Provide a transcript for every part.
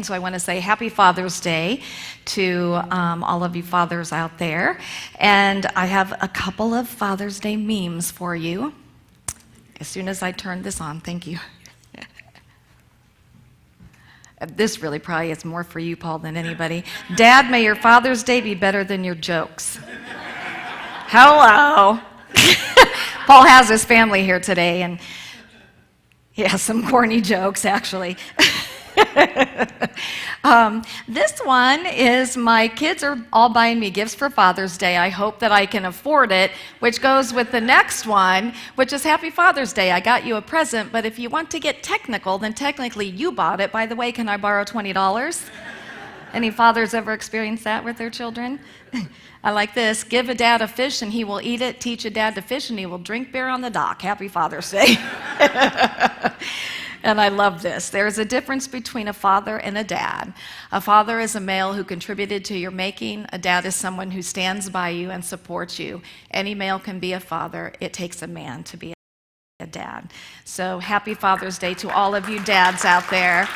So I want to say Happy Father's Day to all of you fathers out there. And I have a couple of Father's Day memes for you. As soon as I turn this on, thank you. This really probably is more for you, Paul, than anybody. Dad, may your Father's Day be better than your jokes. Hello. Paul has his family here today, and he has some corny jokes, actually. This one is my kids are all buying me gifts for Father's Day. I hope that I can afford it, which goes with the next one, which is Happy Father's Day. I got you a present, but if you want to get technical, then technically you bought it. By the way, can I borrow $20? Any fathers ever experienced that with their children? I like this. Give a dad a fish and he will eat it. Teach a dad to fish and he will drink beer on the dock. Happy Father's Day. And I love this. There is a difference between a father and a dad. A father is a male who contributed to your making. A dad is someone who stands by you and supports you. Any male can be a father. It takes a man to be a dad. So happy Father's Day to all of you dads out there.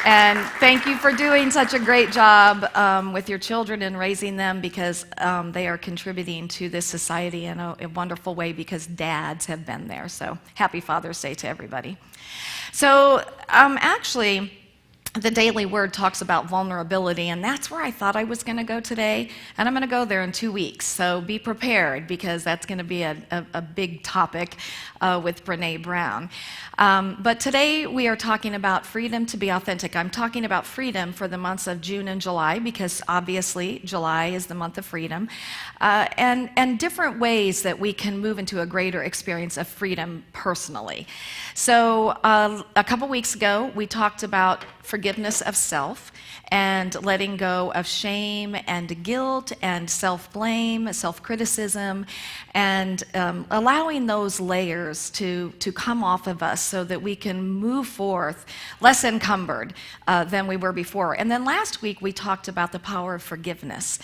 And thank you for doing such a great job with your children and raising them, because they are contributing to this society in a wonderful way, because dads have been there. So happy Father's Day to everybody. So actually, the Daily Word talks about vulnerability, and that's where I thought I was going to go today, and I'm going to go there in 2 weeks. So be prepared, because that's going to be a big topic with Brene Brown. But today we are talking about freedom to be authentic. I'm talking about freedom for the months of June and July, because obviously July is the month of freedom, and different ways that we can move into a greater experience of freedom personally. So a couple weeks ago, we talked about forgiveness of self and letting go of shame and guilt and self-blame, self-criticism, and allowing those layers to come off of us so that we can move forth less encumbered than we were before. And then last week we talked about the power of forgiveness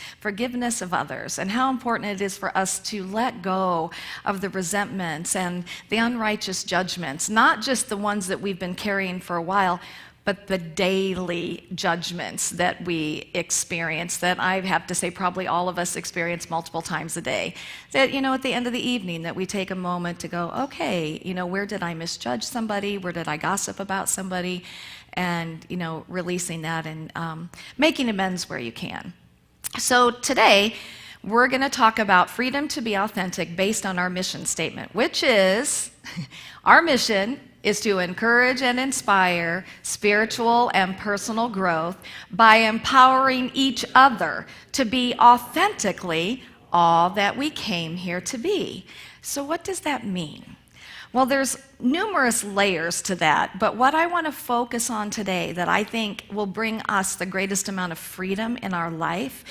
of others, and how important it is for us to let go of the resentments and the unrighteous judgments, not just the ones that we've been carrying for a while, but the daily judgments that we experience, that I have to say probably all of us experience multiple times a day. That, at the end of the evening, that we take a moment to go, okay, where did I misjudge somebody? Where did I gossip about somebody? And, releasing that and making amends where you can. So today, we're going to talk about freedom to be authentic based on our mission statement, which is our mission is to encourage and inspire spiritual and personal growth by empowering each other to be authentically all that we came here to be. So what does that mean? Well, there's numerous layers to that, but what I want to focus on today that I think will bring us the greatest amount of freedom in our life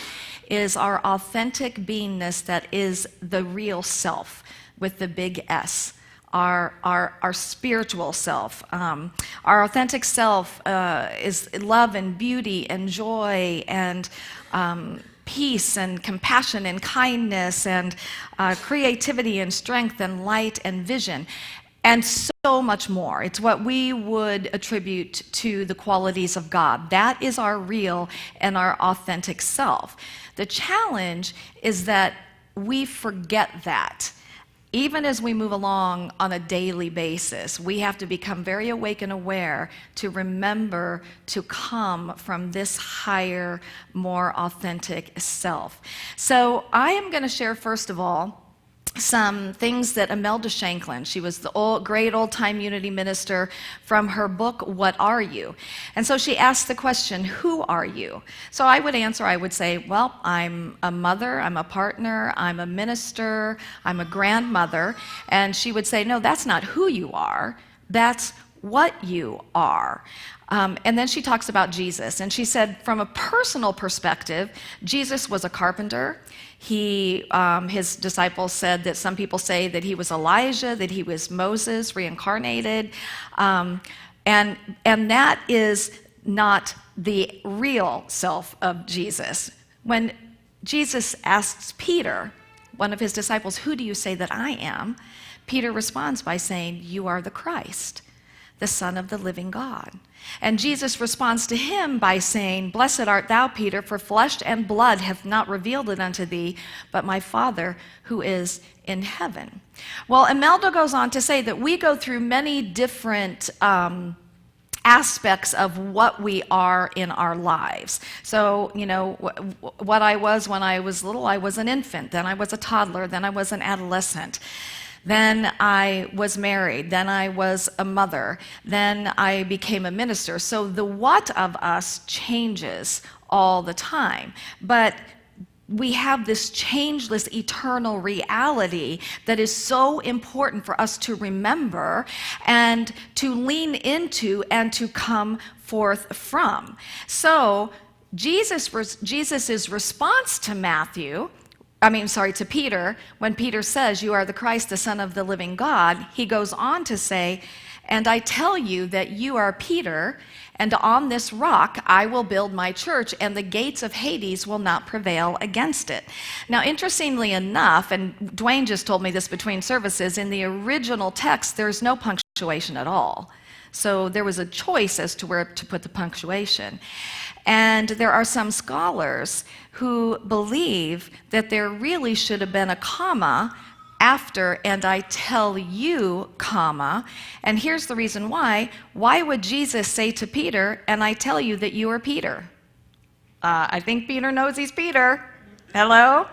is our authentic beingness that is the real self with the big S. Our spiritual self. Our authentic self is love and beauty and joy and peace and compassion and kindness and creativity and strength and light and vision, and so much more. It's what we would attribute to the qualities of God. That is our real and our authentic self. The challenge is that we forget that. Even as we move along on a daily basis, we have to become very awake and aware to remember to come from this higher, more authentic self. So I am going to share, first of all, some things that Imelda Shanklin, she was the great old-time unity minister, from her book, What Are You? And so she asked the question, who are you? So I would answer, I would say, well, I'm a mother, I'm a partner, I'm a minister, I'm a grandmother. And she would say, no, that's not who you are, that's what you are. And then she talks about Jesus, and she said, from a personal perspective, Jesus was a carpenter. His disciples said that some people say that he was Elijah, that he was Moses reincarnated, and that is not the real self of Jesus. When Jesus asks Peter, one of his disciples, who do you say that I am? Peter responds by saying, you are the Christ. the Son of the living God. And Jesus responds to him by saying, Blessed art thou, Peter, for flesh and blood hath not revealed it unto thee, but my Father who is in heaven. Well, Imelda goes on to say that we go through many different aspects of what we are in our lives. So, what I was when I was little, I was an infant, then I was a toddler, then I was an adolescent. Then I was married, then I was a mother, then I became a minister. So the what of us changes all the time. But we have this changeless, eternal reality that is so important for us to remember and to lean into and to come forth from. So Jesus' response to Peter, when Peter says, You are the Christ, the Son of the living God, he goes on to say, And I tell you that you are Peter, and on this rock I will build my church, and the gates of Hades will not prevail against it. Now, interestingly enough, and Dwayne just told me this between services, in the original text, there's no punctuation at all. So there was a choice as to where to put the punctuation. And there are some scholars who believe that there really should have been a comma after, and I tell you, comma. And here's the reason why. Why would Jesus say to Peter, and I tell you that you are Peter? I think Peter knows he's Peter. Hello?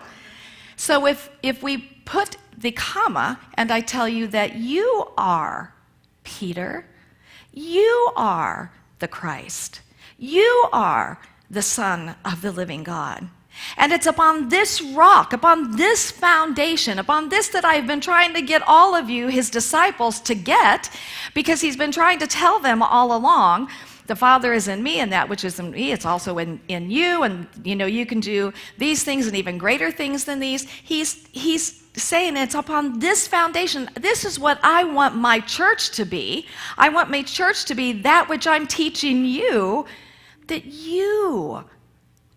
So if we put the comma, and I tell you that you are Peter, you are the Christ. You are the Son of the living God. And it's upon this rock, upon this foundation, upon this that I've been trying to get all of you, his disciples, to get, because he's been trying to tell them all along, the Father is in me, and that which is in me, it's also in you, and you can do these things and even greater things than these. He's saying it's upon this foundation. This is what I want my church to be. I want my church to be that which I'm teaching you, that you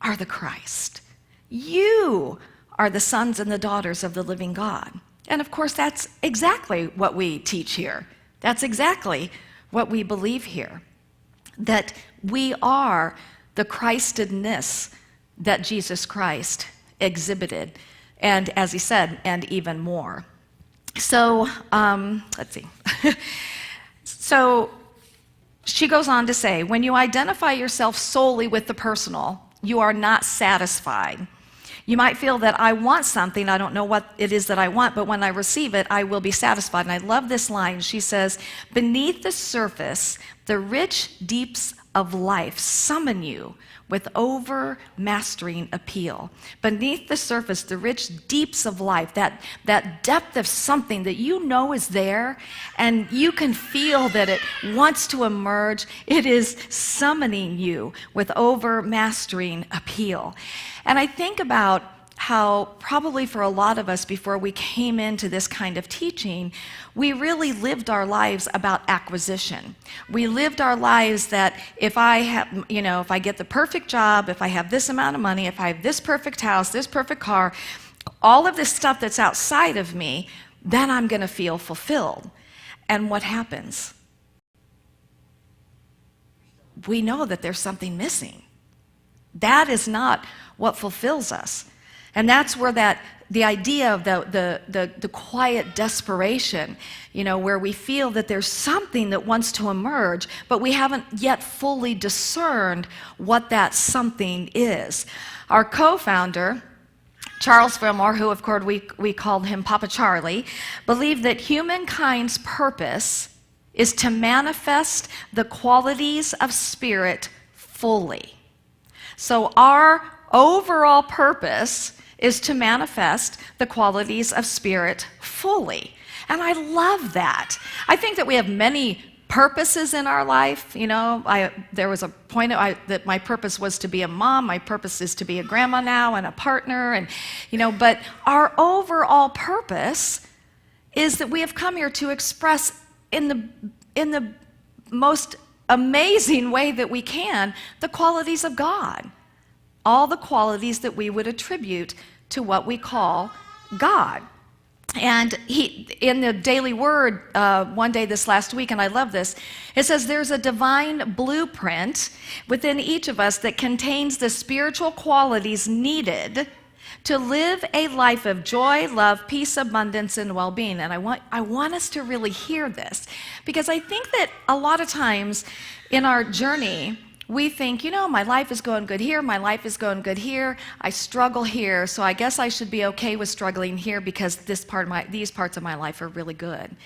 are the Christ. You are the sons and the daughters of the living God. And of course, that's exactly what we teach here. That's exactly what we believe here. That we are the Christedness that Jesus Christ exhibited. And as he said, and even more. So, let's see. So, she goes on to say, when you identify yourself solely with the personal, you are not satisfied. You might feel that I want something, I don't know what it is that I want, but when I receive it, I will be satisfied. And I love this line. She says, beneath the surface, the rich deeps of life summon you with overmastering appeal. Beneath the surface, the rich deeps of life, that depth of something that you know is there, and you can feel that it wants to emerge. It is summoning you with overmastering appeal. And I think about how probably for a lot of us before we came into this kind of teaching, we really lived our lives about acquisition. We lived our lives that if I get the perfect job, if I have this amount of money, if I have this perfect house, this perfect car, all of this stuff that's outside of me, then I'm going to feel fulfilled. And what happens? We know that there's something missing. That is not what fulfills us. And that's where the idea of the quiet desperation, where we feel that there's something that wants to emerge, but we haven't yet fully discerned what that something is. Our co-founder, Charles Fillmore, who of course we called him Papa Charlie, believed that humankind's purpose is to manifest the qualities of spirit fully. So our overall purpose is to manifest the qualities of spirit fully. And I love that. I think that we have many purposes in our life. There was a point that my purpose was to be a mom. My purpose is to be a grandma now and a partner. And but our overall purpose is that we have come here to express in the most amazing way that we can the qualities of God. All the qualities that we would attribute to what we call God. And in the Daily Word, one day this last week, and I love this, it says there's a divine blueprint within each of us that contains the spiritual qualities needed to live a life of joy, love, peace, abundance, and well-being. And I want us to really hear this, because I think that a lot of times in our journey, we think, my life is going good here, my life is going good here, I struggle here, so I guess I should be okay with struggling here because these parts of my life are really good.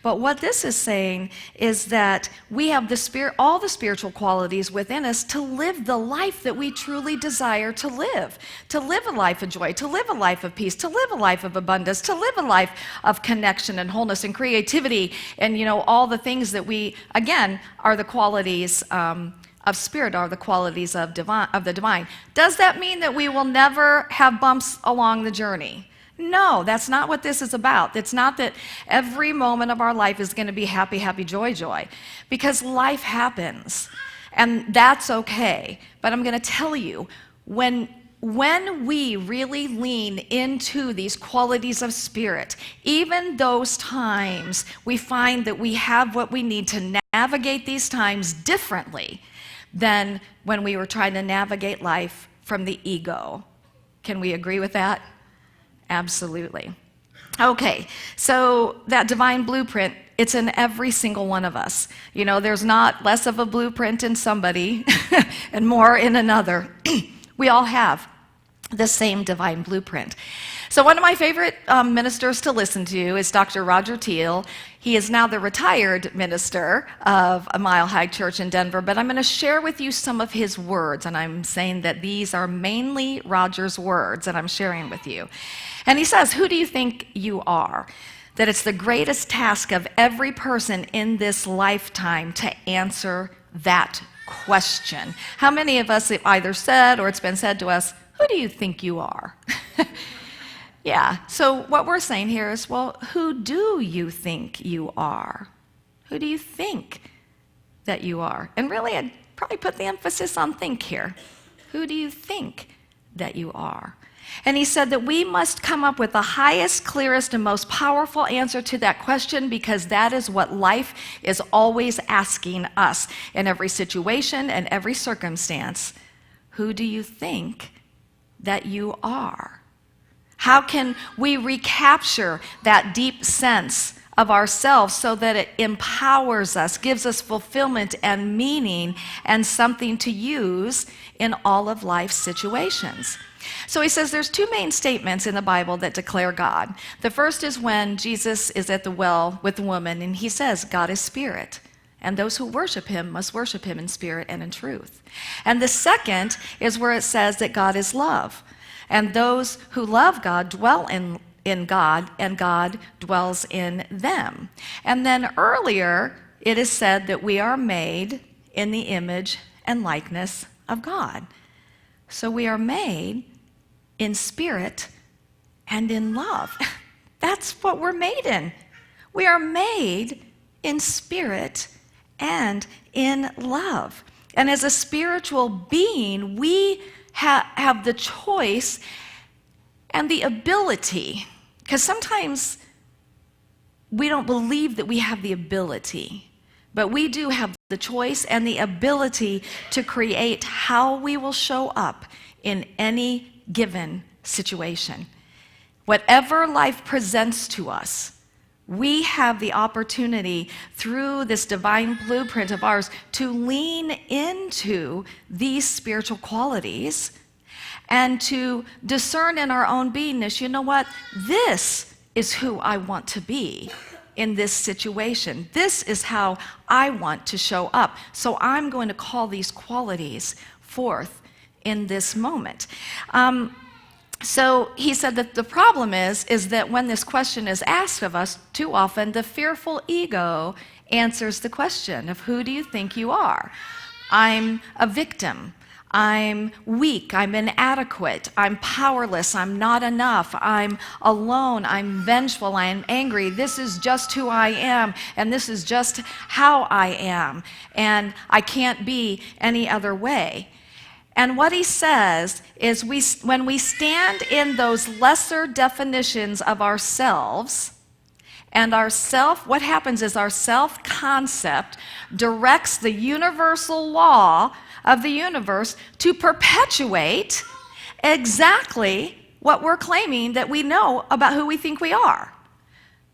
But what this is saying is that we have all the spiritual qualities within us to live the life that we truly desire to live a life of joy, to live a life of peace, to live a life of abundance, to live a life of connection and wholeness and creativity, and all the things that we, again, are the qualities of spirit, are the qualities of the divine. Does that mean that we will never have bumps along the journey? No, that's not what this is about. It's not that every moment of our life is going to be happy, happy, joy, joy, because life happens, and that's okay. But I'm going to tell you, when we really lean into these qualities of spirit, even those times we find that we have what we need to navigate these times differently than when we were trying to navigate life from the ego. Can we agree with that? Absolutely. Okay, so that divine blueprint, it's in every single one of us. There's not less of a blueprint in somebody and more in another. We all have the same divine blueprint. So one of my favorite ministers to listen to is Dr. Roger Teal. He is now the retired minister of a Mile High Church in Denver, but I'm going to share with you some of his words, and I'm saying that these are mainly Roger's words that I'm sharing with you. And he says, "Who do you think you are? That it's the greatest task of every person in this lifetime to answer that question." How many of us have either said or it's been said to us, "Who do you think you are?" Yeah, so what we're saying here is, well, who do you think you are? Who do you think that you are? And really, I'd probably put the emphasis on think here. Who do you think that you are? And he said that we must come up with the highest, clearest, and most powerful answer to that question, because that is what life is always asking us in every situation and every circumstance. Who do you think that you are? How can we recapture that deep sense of ourselves so that it empowers us, gives us fulfillment and meaning and something to use in all of life's situations? So he says there's two main statements in the Bible that declare God. The first is when Jesus is at the well with the woman, and he says, God is spirit, and those who worship him must worship him in spirit and in truth. And the second is where it says that God is love, and those who love God dwell in God, and God dwells in them. And then earlier, it is said that we are made in the image and likeness of God. So we are made in spirit and in love. That's what we're made in. We are made in spirit and in love. And as a spiritual being, we have the choice and the ability, because sometimes we don't believe that we have the ability, but we do have the choice and the ability to create how we will show up in any given situation. Whatever life presents to us, we have the opportunity through this divine blueprint of ours to lean into these spiritual qualities and to discern in our own beingness, you know what? This is who I want to be in this situation. This is how I want to show up. So I'm going to call these qualities forth in this moment. So he said that the problem is that when this question is asked of us, too often the fearful ego answers the question of who do you think you are? I'm a victim. I'm weak. I'm inadequate. I'm powerless. I'm not enough. I'm alone. I'm vengeful. I'm angry. This is just who I am, and this is just how I am, and I can't be any other way. And what he says is when we stand in those lesser definitions of ourselves, and what happens is our self-concept directs the universal law of the universe to perpetuate exactly what we're claiming that we know about who we think we are.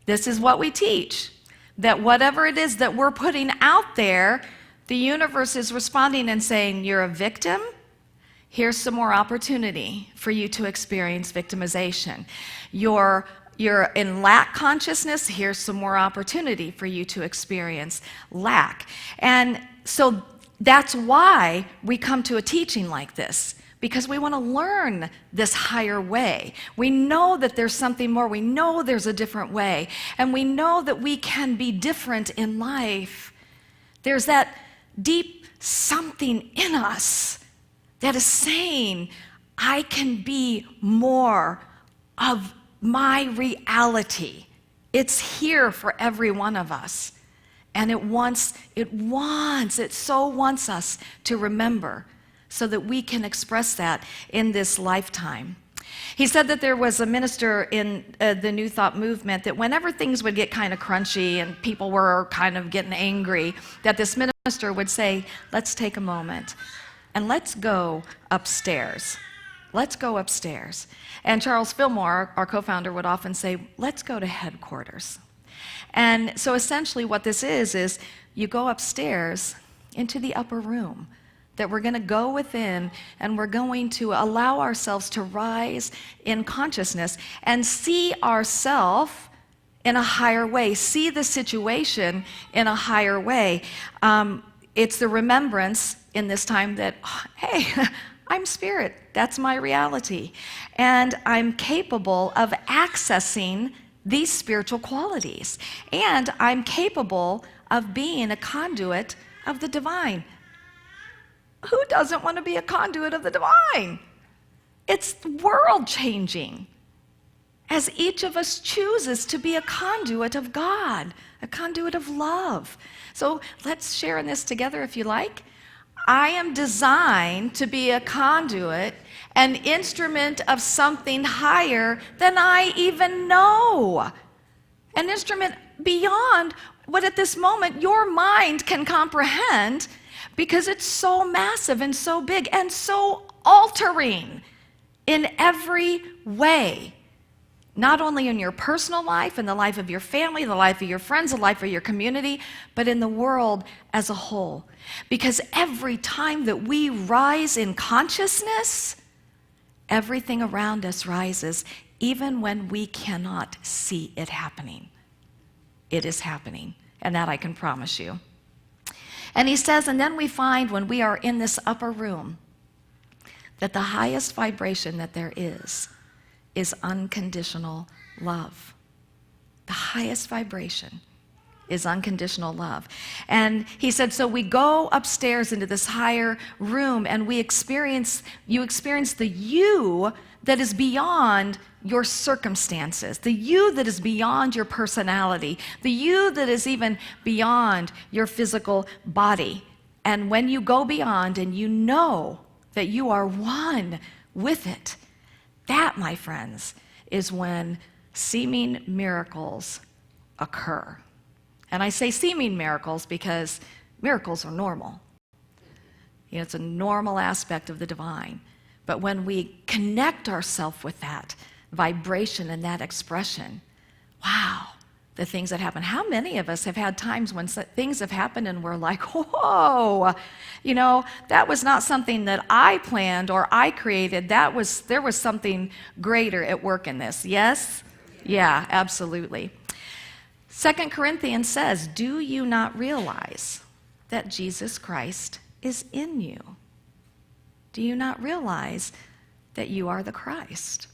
This is what we teach, that whatever it is that we're putting out there, the universe is responding and saying, you're a victim. Here's some more opportunity for you to experience victimization. You're in lack consciousness. Here's some more opportunity for you to experience lack. And so that's why we come to a teaching like this, because we want to learn this higher way. We know that there's something more. We know there's a different way. And we know that we can be different in life. There's that deep something in us that is saying, I can be more of my reality. It's here for every one of us. And it so wants us to remember so that we can express that in this lifetime. He said that there was a minister in the New Thought movement that whenever things would get kind of crunchy and people were kind of getting angry, that this minister would say, let's take a moment and let's go upstairs. Let's go upstairs. And Charles Fillmore, our co-founder, would often say, let's go to headquarters. And so essentially what this is you go upstairs into the upper room, that we're going to go within and we're going to allow ourselves to rise in consciousness and see ourselves in a higher way, see the situation in a higher way. It's the remembrance in this time that, hey, I'm spirit. That's my reality. And I'm capable of accessing these spiritual qualities. And I'm capable of being a conduit of the divine. Who doesn't want to be a conduit of the divine? It's world-changing as each of us chooses to be a conduit of God, a conduit of love. So let's share in this together if you like. I am designed to be a conduit, an instrument of something higher than I even know. An instrument beyond what at this moment your mind can comprehend, because it's so massive and so big and so altering in every way. Not only in your personal life, in the life of your family, the life of your friends, the life of your community, but in the world as a whole. Because every time that we rise in consciousness, everything around us rises, even when we cannot see it happening. It is happening, and that I can promise you. And he says, and then we find when we are in this upper room that the highest vibration that there is unconditional love. The highest vibration is unconditional love. And he said, so we go upstairs into this higher room and you experience the you that is beyond your circumstances, the you that is beyond your personality, the you that is even beyond your physical body. And when you go beyond and you know that you are one with it, that, my friends, is when seeming miracles occur. And I say seeming miracles because miracles are normal. You know, it's a normal aspect of the divine. But when we connect ourselves with that vibration and that expression, wow, the things that happen. How many of us have had times when things have happened and we're like, whoa, you know, that was not something that I planned or I created. There was something greater at work in this. Yes? Yeah, absolutely. 2 Corinthians says, do you not realize that Jesus Christ is in you? Do you not realize that you are the Christ?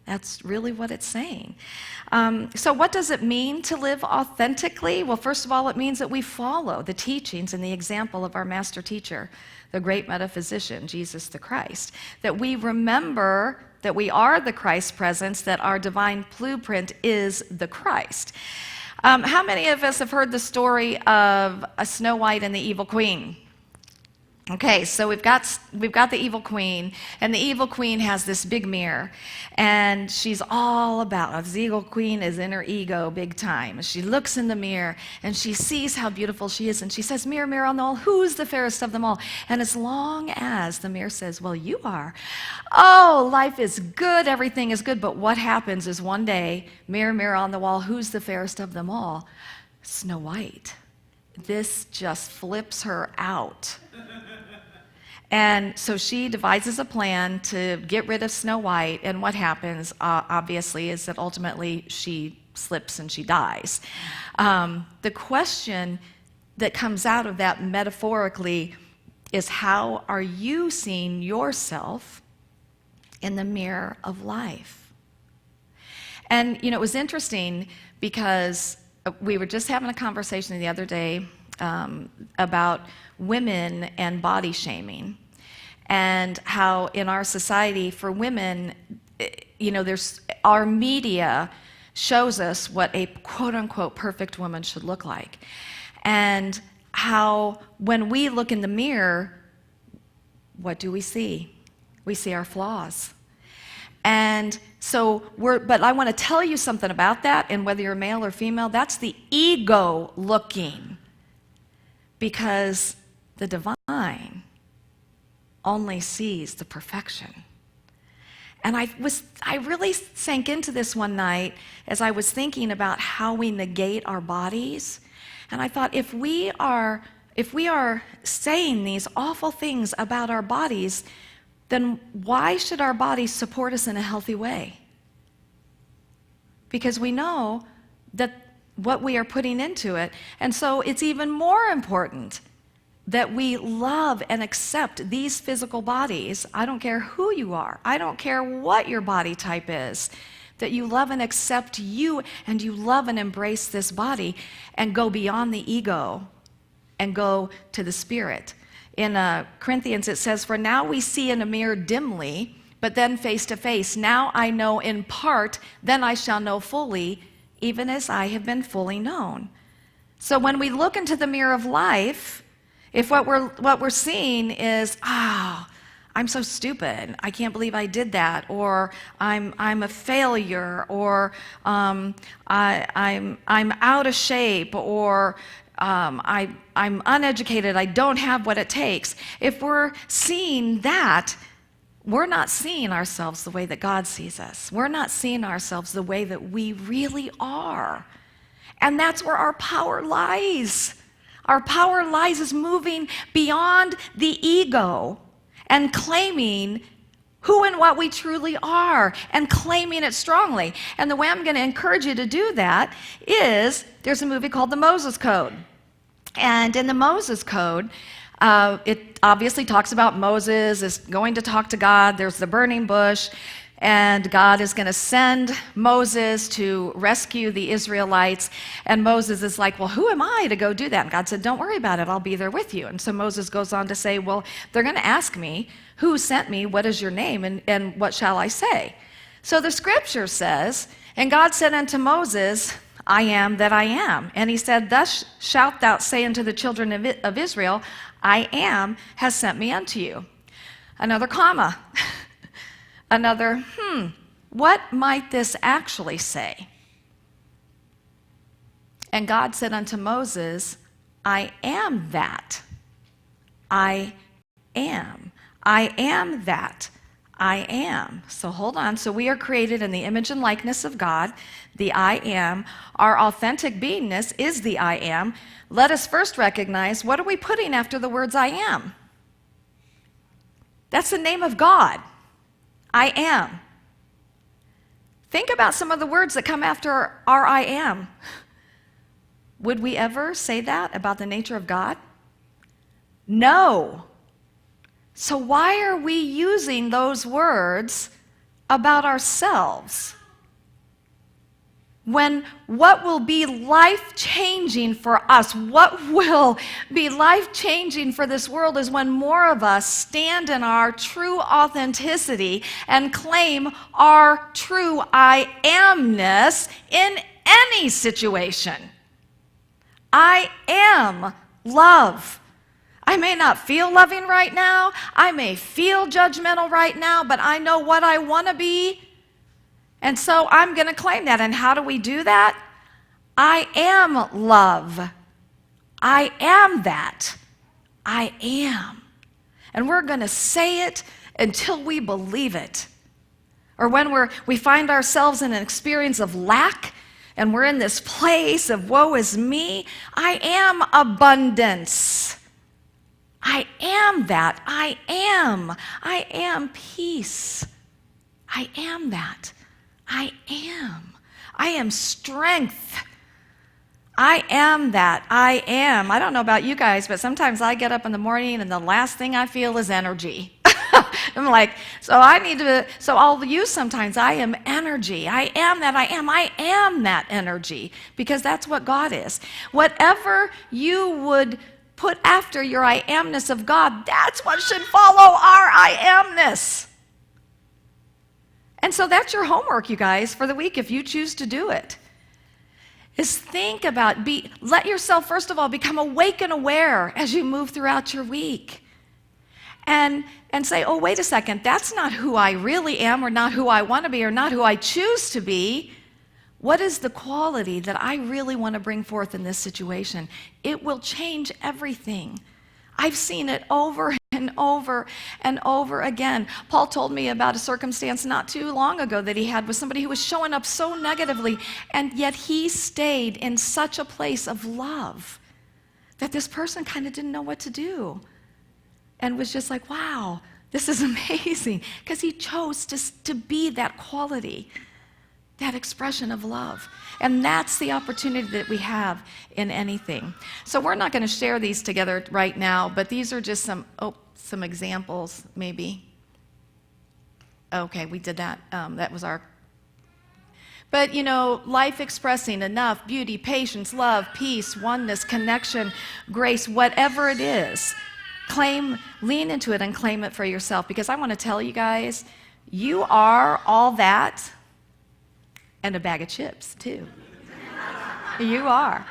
That's really what it's saying. So what does it mean to live authentically? Well, first of all, it means that we follow the teachings and the example of our master teacher, the great metaphysician, Jesus the Christ. That we remember that we are the Christ presence, that our divine blueprint is the Christ. How many of us have heard the story of Snow White and the Evil Queen? Okay, so we've got the evil queen, and the evil queen has this big mirror, and she's all about, the evil queen is in her ego big time. She looks in the mirror, and she sees how beautiful she is, and she says, mirror, mirror on the wall, who's the fairest of them all? And as long as the mirror says, well, you are, oh, life is good, everything is good, but what happens is one day, mirror, mirror on the wall, who's the fairest of them all? Snow White. This just flips her out. And so she devises a plan to get rid of Snow White, and what happens, obviously, is that ultimately she slips and she dies. The question that comes out of that metaphorically is, how are you seeing yourself in the mirror of life? And, it was interesting because we were just having a conversation the other day about women and body shaming, and how in our society for women, our media shows us what a quote-unquote perfect woman should look like, and how when we look in the mirror, what do we see? We see our flaws. And so but I want to tell you something about that, and whether you're male or female, that's the ego looking, because the divine only sees the perfection. And I really sank into this one night as I was thinking about how we negate our bodies. And I thought, if we are saying these awful things about our bodies, then why should our bodies support us in a healthy way? Because we know that what we are putting into it. And so it's even more important that we love and accept these physical bodies. I don't care who you are. I don't care what your body type is. That you love and accept you, and you love and embrace this body, and go beyond the ego and go to the spirit. In Corinthians it says, for now we see in a mirror dimly, but then face to face. Now I know in part, then I shall know fully, even as I have been fully known. So when we look into the mirror of life, if what we're seeing is, I'm so stupid, I can't believe I did that, or I'm a failure, or I'm out of shape, or I'm uneducated, I don't have what it takes. If we're seeing that, we're not seeing ourselves the way that God sees us. We're not seeing ourselves the way that we really are. And that's where our power lies. Our power lies is moving beyond the ego and claiming who and what we truly are, and claiming it strongly. And the way I'm going to encourage you to do that is, there's a movie called The Moses Code. And in the Moses Code, it obviously talks about Moses is going to talk to God. There's the burning bush, and God is going to send Moses to rescue the Israelites. And Moses is like, well, who am I to go do that? And God said, don't worry about it, I'll be there with you. And so Moses goes on to say, well, they're going to ask me, who sent me, what is your name, and what shall I say? So the scripture says, and God said unto Moses, I am that I am. And he said, thus shalt thou say unto the children of Israel, I am has sent me unto you. Another comma. Another, what might this actually say? And God said unto Moses, I am that. I am. I am that. I am. So hold on. So we are created in the image and likeness of God, the I am. Our authentic beingness is the I am. Let us first recognize, what are we putting after the words I am? That's the name of God. I am. Think about some of the words that come after our I am. Would we ever say that about the nature of God? No. So why are we using those words about ourselves? When what will be life-changing for us, what will be life-changing for this world, is when more of us stand in our true authenticity and claim our true I amness in any situation. I am love. I may not feel loving right now. I may feel judgmental right now, but I know what I want to be. And so I'm going to claim that. And how do we do that? I am love. I am that. I am. And we're going to say it until we believe it. Or when we find ourselves in an experience of lack and we're in this place of woe is me, I am abundance. I am that. I am. I am peace. I am that. I am. I am strength. I am that. I am. I don't know about you guys, but sometimes I get up in the morning and the last thing I feel is energy. I'm like, so I'll use sometimes, I am energy. I am that. I am that energy, because that's what God is. Whatever you would put after your I amness of God, that's what should follow our I amness. And so that's your homework, you guys, for the week, if you choose to do it. Is think about, let yourself, first of all, become awake and aware as you move throughout your week. And say, oh, wait a second, that's not who I really am, or not who I want to be, or not who I choose to be. What is the quality that I really want to bring forth in this situation? It will change everything. I've seen it over and over and over again. Paul told me about a circumstance not too long ago that he had with somebody who was showing up so negatively, and yet he stayed in such a place of love that this person kind of didn't know what to do, and was just like, wow, this is amazing, because he chose to be that quality, that expression of love. And that's the opportunity that we have in anything. So we're not going to share these together right now, but these are just some examples, maybe. Okay, we did that. That was our... But, life expressing enough, beauty, patience, love, peace, oneness, connection, grace, whatever it is, lean into it and claim it for yourself. Because I want to tell you guys, you are all that and a bag of chips, too. You are.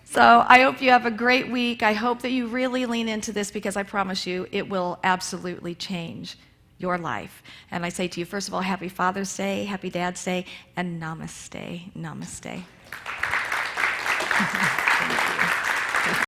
So I hope you have a great week. I hope that you really lean into this, because I promise you it will absolutely change your life. And I say to you, first of all, happy Father's Day, happy Dad's Day, and namaste. Namaste. Thank you.